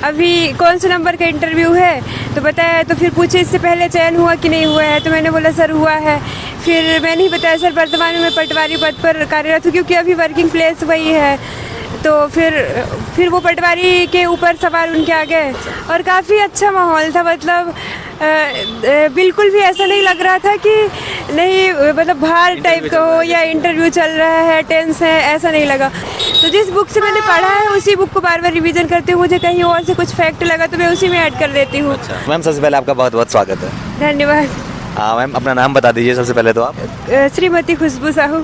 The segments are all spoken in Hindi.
अभी कौन से नंबर का इंटरव्यू है, तो बताया। तो फिर पूछे इससे पहले चयन हुआ कि नहीं हुआ है, तो मैंने बोला सर हुआ है। फिर मैंने ही बताया सर वर्तमान में मैं पटवारी पद पर कार्यरत हूँ, क्योंकि अभी वर्किंग प्लेस वही है। तो फिर वो पटवारी के ऊपर सवाल उनके आ गए और काफ़ी अच्छा माहौल था। मतलब बिल्कुल भी ऐसा नहीं लग रहा था कि नहीं मतलब बाहर टाइप का हो या इंटरव्यू चल रहा है, टेंस है, ऐसा नहीं लगा। तो जिस बुक से मैंने पढ़ा है उसी बुक को बार बार रिवीजन करते हुए मुझे कहीं और से कुछ फैक्ट लगा तो मैं उसी में ऐड कर देती हूँ। अच्छा मैम, सबसे पहले आपका बहुत बहुत स्वागत है। धन्यवाद। मैम अपना नाम बता दीजिए सबसे पहले तो आप। श्रीमती खुशबू साहू।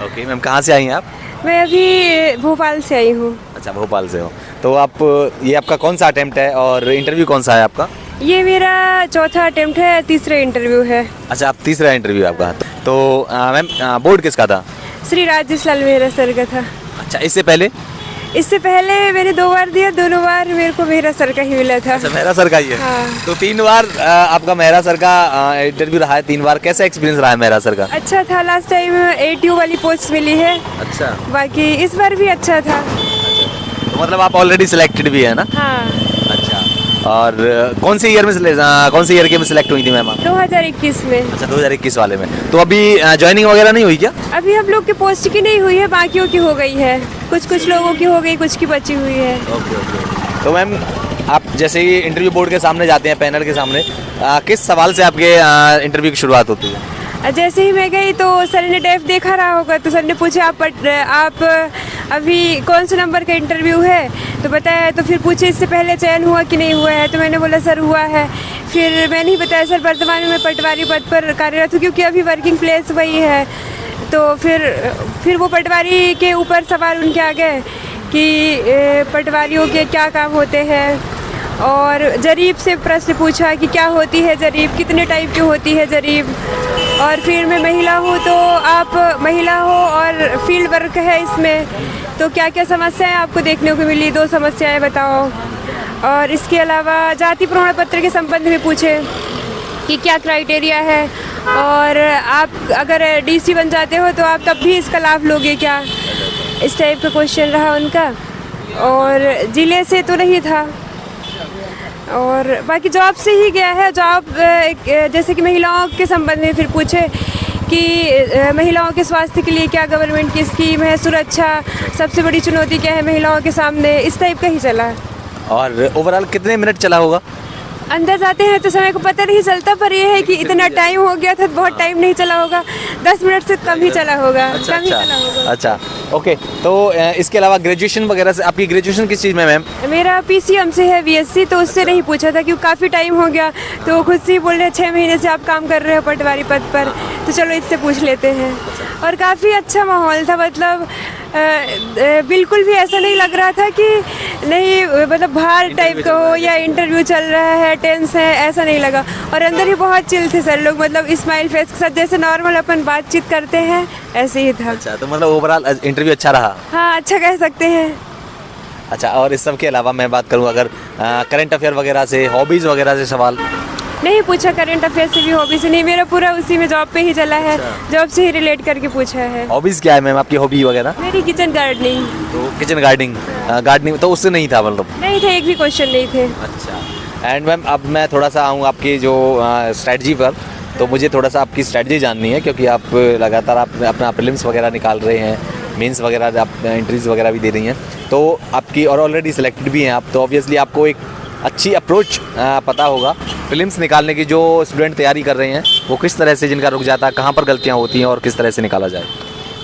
ओके मैम, कहाँ से आई हैं आप? मैं अभी भोपाल से आई हूँ। अच्छा, भोपाल से हो। तो आप ये आपका कौन सा अटेम्प्ट है और इंटरव्यू कौन सा है आपका? ये मेरा चौथा अटेम्प्ट है, तीसरा इंटरव्यू है। अच्छा, आप तीसरा इंटरव्यू आपका। तो मैम बोर्ड किसका था? श्री राजेश लाल मेहरा सर का था। अच्छा, इससे पहले? इससे पहले मैंने 2 बार दिया, दोनों बार मेरे को मेहरा सर का ही मिला था। अच्छा, मेहरा सर का ही है। हाँ। तो 3 बार आपका मेहरा सर का इंटरव्यू रहा है, 3 बार। कैसा एक्सपीरियंस रहा है मेहरा सर का? अच्छा था। लास्ट टाइम ATU वाली पोस्ट मिली है। अच्छा, बाकी इस बार भी अच्छा था। तो मतलब आप ऑलरेडी सिलेक्टेड भी है ना? हाँ। अच्छा, और कौन से ईयर के में सिलेक्ट हुई थी मैम आप? 2021 में। अच्छा, 2021 वाले में। तो अभी ज्वाइनिंग वगैरह नहीं हुई क्या? अभी हम लोग के पोस्ट की नहीं हुई है, बाकियों की हो गई है। कुछ लोगों की हो गई, कुछ की बची हुई है। Okay okay. तो मैम आप जैसे ही इंटरव्यू बोर्ड के सामने जाते हैं, पैनल के सामने, किस सवाल से आपके इंटरव्यू की शुरुआत होती है? जैसे ही मैं गई तो सर ने डेफ देखा रहा होगा, तो सर ने पूछा आप अभी कौन से नंबर का इंटरव्यू है, तो बताया। तो फिर पूछे इससे पहले चयन हुआ कि नहीं हुआ है, तो मैंने बोला सर हुआ है। फिर मैंने ही बताया सर वर्तमान में मैं पटवारी पद पर कार्यरत हूँ, क्योंकि अभी वर्किंग प्लेस वही है। तो फिर वो पटवारी के ऊपर सवाल उनके आ गए कि पटवारियों के क्या काम होते हैं, और जरीब से प्रश्न पूछा कि क्या होती है जरीब, कितने टाइप की होती है जरीब। और फिर मैं महिला हूँ, तो आप महिला हो और फील्ड वर्क है इसमें, तो क्या क्या समस्याएं आपको देखने को मिली, 2 समस्याएं बताओ। और इसके अलावा जाति प्रमाण पत्र के संबंध में पूछे कि क्या क्राइटेरिया है, और आप अगर DC बन जाते हो तो आप तब भी इसका लाभ लोगे क्या, इस टाइप का क्वेश्चन रहा उनका। और ज़िले से तो नहीं था, और बाकी जॉब से ही गया है। जॉब जैसे कि महिलाओं के संबंध में फिर पूछे कि महिलाओं के स्वास्थ्य के लिए क्या गवर्नमेंट की स्कीम है, सुरक्षा, सबसे बड़ी चुनौती क्या है महिलाओं के सामने, इस टाइप का ही चला। और ओवरऑल कितने मिनट चला होगा? अंदर जाते हैं तो समय को पता नहीं चलता, पर यह है कि इतना टाइम हो गया था, बहुत टाइम नहीं चला होगा, 10 मिनट से कम ही चला होगा। अच्छा, कम ही चला होगा। अच्छा ओके। तो इसके अलावा ग्रेजुएशन वगैरह से, आपकी ग्रेजुएशन किस चीज़ में मैम? मेरा PCM से है, BSc, तो उससे नहीं पूछा था क्योंकि काफ़ी टाइम हो गया। तो वो खुद से ही बोल रहे 6 महीने से आप काम कर रहे हो पटवारी पद पर, तो चलो इससे पूछ लेते हैं। और काफ़ी अच्छा माहौल था। मतलब बिल्कुल भी ऐसा नहीं लग रहा था कि नहीं मतलब बाहर टाइप का हो या इंटरव्यू चल रहा है, टेंस है, ऐसा नहीं लगा। और अंदर ही बहुत चिल थे सर लोग, मतलब स्माइल फेस के साथ, जैसे नॉर्मल अपन बातचीत करते हैं ऐसे ही था। अच्छा, तो मतलब ओवरऑल इंटरव्यू अच्छा रहा? हाँ, अच्छा कह सकते हैं। अच्छा, और इस सब के अलावा मैं बात करूँ अगर करंट अफेयर वगैरह से, हॉबीज़ वगैरह से सवाल नहीं पूछा, करंट अफेयर से भी, हॉबी से नहीं, मेरा पूरा उसी में जॉब पे ही चला है। जॉब से ही रिलेट करके पूछा है। हॉबीज़ क्या है मैम आपकी, हॉबी वगैरह? मेरी किचन गार्डनिंग। तो किचन गार्डनिंग तो उससे नहीं था मतलब? नहीं थे, एक भी क्वेश्चन नहीं थे। अच्छा। एंड मैम अब मैं थोड़ा सा आऊँ आपकी जो स्ट्रेटजी पर, तो मुझे थोड़ा सा आपकी स्ट्रेटजी जाननी है, क्योंकि आप लगातार आप अपना प्रीलिम्स वगैरह निकाल रहे हैं, मेंस वगैरह आप इंटरव्यूज़ वगैरह भी दे रही हैं, तो आपकी और ऑलरेडी सिलेक्टेड भी हैं आप, तो ऑब्वियसली आपको एक अच्छी अप्रोच पता होगा प्रीलिम्स निकालने की। जो स्टूडेंट तैयारी कर रहे हैं वो किस तरह से, जिनका रुक जाता है, कहाँ पर गलतियाँ होती हैं और किस तरह से निकाला जाए?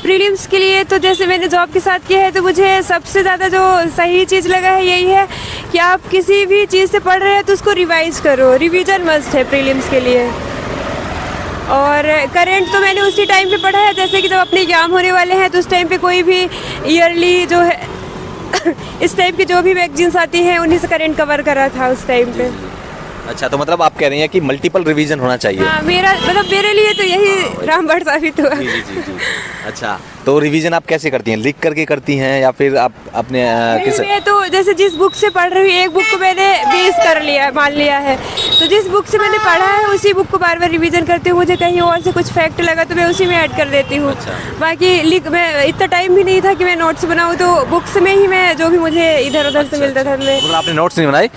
प्रीलिम्स के लिए तो जैसे मैंने जॉब के साथ किया है, तो मुझे सबसे ज़्यादा जो सही चीज़ लगा है यही है कि आप किसी भी चीज़ से पढ़ रहे हैं तो उसको रिवाइज़ करो, रिवीजन मस्ट है प्रीलिम्स के लिए। और करंट तो मैंने उसी टाइम पे पढ़ा है, जैसे कि जब अपने एग्जाम होने वाले हैं तो उस टाइम पे कोई भी ईयरली जो है इस टाइप की जो भी मैगजीन्स आती हैं उन्हीं से करंट कवर करा था उस टाइम पे। अच्छा, तो मतलब आप कह रही हैं कि मल्टीपल रिवीजन होना चाहिए? हाँ, मेरे लिए तो यही रामबाण साबित हुआ। जी। अच्छा, तो रिवीजन आप कैसे करती हैं, लिख करके करती हैं या फिर आप अपने किस? मैं तो जैसे जिस बुक से पढ़ रही हूँ, एक बुक को मैंने बेस कर लिया, मान लिया है, तो जिस बुक से मैंने पढ़ा है उसी बुक को बार बार रिवीजन करती हूँ। मुझे कहीं और से कुछ फैक्ट लगा तो मैं उसी में ऐड कर देती हूँ। बाकी मैं इतना टाइम भी नहीं था कि मैं नोट्स बनाऊँ, तो बुक्स में ही मैं जो भी मुझे इधर उधर से मिलता था मैं मतलब आपने नोट्स नहीं बनाई,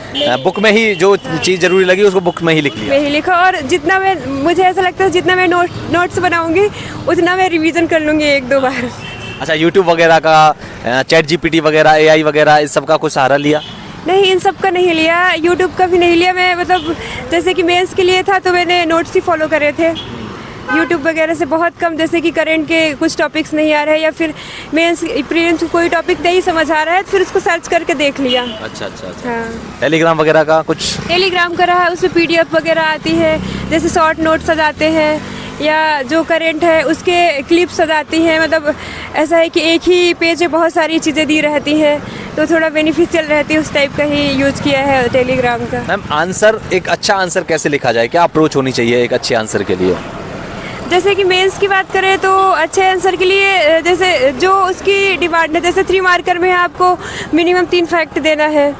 बुक में ही जो चीज़ जरूरी लगी उसको बुक में ही लिख लिया? मैं ही लिखा, और जितना मैं, मुझे ऐसा लगता है जितना मैं नोट्स बनाऊंगी उतना मैं रिवीजन कर लूँगी 1-2 बार। अच्छा, यूट्यूब वगैरह का, चैट जीपीटी वगैरह, एआई वगैरह, इस सब का कुछ सहारा लिया? नहीं, इन सब का नहीं लिया, यूट्यूब का भी नहीं लिया मैं। मतलब जैसे कि मेंस के लिए था तो मैंने नोट्स ही फॉलो करे थे। यूट्यूब वगैरह से बहुत कम, जैसे कि करंट के कुछ टॉपिक्स नहीं आ रहे या फिर मेंस प्रीलिम्स कोई टॉपिक नहीं समझ आ रहा है तो फिर उसको सर्च करके देख लिया। अच्छा। हाँ, टेलीग्राम वगैरह का कुछ? टेलीग्राम का रहा, उसमें पीडीएफ वगैरह आती है, जैसे शॉर्ट नोट्स आ जाते हैं या जो करंट है उसके क्लिप्स आ जाती हैं। मतलब ऐसा है कि एक ही पेज में बहुत सारी चीज़ें दी रहती हैं, तो थोड़ा बेनिफिशियल रहती है, उस टाइप का ही यूज़ किया है टेलीग्राम का। मैम, आंसर, एक अच्छा आंसर कैसे लिखा जाए, क्या अप्रोच होनी चाहिए एक अच्छे आंसर के लिए? जैसे कि मेंस की बात करें तो अच्छे आंसर के लिए जैसे जो उसकी डिमांड है, जैसे 3 मार्कर में आपको मिनिमम 3 फैक्ट देना है,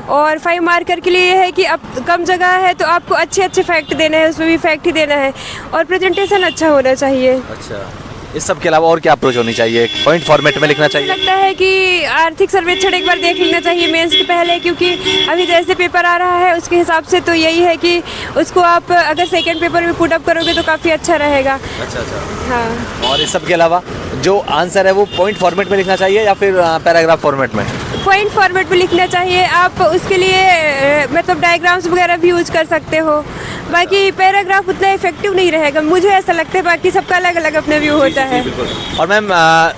और 5 मार्कर के लिए ये है कि अब कम जगह है तो आपको अच्छे फैक्ट देना है, उसमें भी फैक्ट ही देना है, और प्रेजेंटेशन अच्छा होना चाहिए। अच्छा, इस सब के अलावा और क्या अप्रोच होनी चाहिए? पॉइंट फॉर्मेट में लिखना चाहिए? लगता है कि आर्थिक सर्वेक्षण एक बार देख लेना चाहिए मेंस के पहले, क्योंकि अभी जैसे पेपर आ रहा है उसके हिसाब से तो यही है कि उसको आप अगर सेकंड पेपर में पुट अप करोगे तो काफ़ी अच्छा रहेगा। अच्छा। हाँ, और इस सब के अलावा जो आंसर है वो पॉइंट फॉर्मेट में लिखना चाहिए या फिर पैराग्राफ फॉर्मेट में? पॉइंट फॉर्मेट में लिखना चाहिए। आप उसके लिए मतलब डायग्राम्स वगैरह भी यूज कर सकते हो। बाकी पैराग्राफ उतना इफेक्टिव नहीं रहेगा, मुझे ऐसा लगता है, बाकी सबका अलग अलग अपना व्यू होता है। और मैम,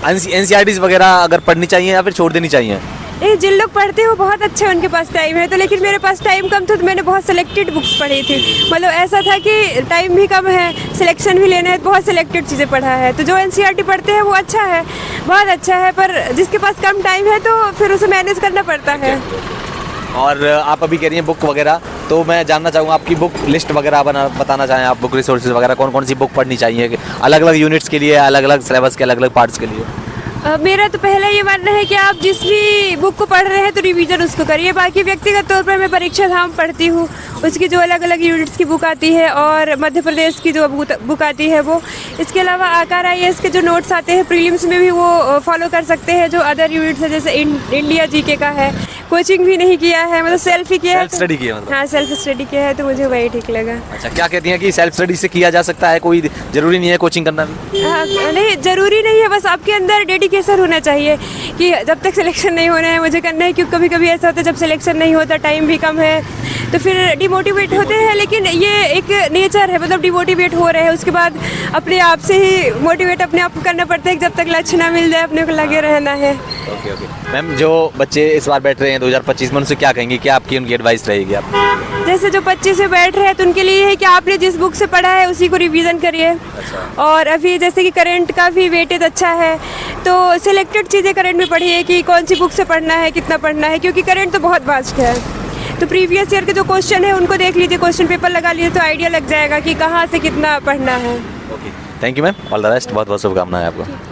एनसीईआरटीज़ वगैरह अगर पढ़नी चाहिए या फिर छोड़ देनी चाहिए? नहीं, जिन लोग पढ़ते हो बहुत अच्छे उनके पास टाइम है, तो लेकिन मेरे पास टाइम कम था तो मैंने बहुत सेलेक्टेड बुक्स पढ़ी थी। मतलब ऐसा था कि टाइम भी कम है, सिलेक्शन भी लेना है, तो बहुत सेलेक्टेड चीज़ें पढ़ा है। तो जो एनसीईआरटी पढ़ते हैं वो अच्छा है, बहुत अच्छा है, पर जिसके पास कम टाइम है तो फिर उसे मैनेज करना पड़ता है। और आप अभी कह रही हैं बुक वगैरह, तो मैं जानना चाहूँगा आपकी बुक लिस्ट वगैरह बताना चाहें आप, बुक रिसोर्सेज वगैरह कौन कौन सी बुक पढ़नी चाहिए अलग अलग यूनिट्स के लिए, अलग अलग सिलेबस के अलग अलग पार्ट्स के लिए? मेरा तो पहले ये मानना है कि आप जिस भी बुक को पढ़ रहे हैं तो रिवीजन उसको करिए। बाकी व्यक्तिगत तौर पर मैं परीक्षा धाम पढ़ती हूँ, उसकी जो अलग अलग यूनिट्स की बुक आती है और मध्य प्रदेश की जो बुक आती है वो। इसके अलावा आकार IAS के जो नोट्स आते हैं प्रीलिम्स में भी वो फॉलो कर सकते हैं। जो अदर यूनिट्स है जैसे इंडिया जीके का है, कोचिंग भी नहीं किया है, मतलब सेल्फ ही किया है। सेल्फ स्टडी किया मतलब? हाँ, सेल्फ स्टडी किया है, तो मुझे वही ठीक लगा। अच्छा, क्या कहती हैं कि सेल्फ स्टडी से किया जा सकता है, कोई जरूरी नहीं है कोचिंग करना भी? हाँ, नहीं ज़रूरी नहीं है, बस आपके अंदर डेडिकेशन होना चाहिए कि जब तक सिलेक्शन नहीं होना है मुझे करना है। क्योंकि कभी कभी ऐसा होता है जब सिलेक्शन नहीं होता, टाइम भी कम है, तो फिर डिमोटिवेट होते हैं। लेकिन ये एक नेचर है, मतलब डिमोटिवेट हो रहे हैं, उसके बाद अपने आप से ही मोटिवेट अपने आप को करना पड़ता है कि जब तक लक्ष्य ना मिल जाए अपने को लगे रहना है। ओके। मैम, जो बच्चे इस बार बैठ रहे हैं 2025 में, उनसे क्या कहेंगे, क्या आपकी उनकी एडवाइस रहेगी आप? जैसे जो 25 से बैठ रहे हैं तो उनके लिए है कि आपने जिस बुक से पढ़ा है उसी को रिवीजन करिए। और अभी जैसे कि करंट का भी वेटेज अच्छा है, तो सिलेक्टेड चीज़ें करंट में पढ़िए कि कौन सी बुक से पढ़ना है, कितना पढ़ना है, क्योंकि करंट तो बहुत वास्ट है। तो प्रीवियस ईयर के जो क्वेश्चन है उनको देख लीजिए, क्वेश्चन पेपर लगा लीजिए तो आइडिया लग जाएगा कि कहाँ से कितना पढ़ना है। Okay, thank you ma'am, all the best, बहुत बहुत शुभकामनाएं आपको।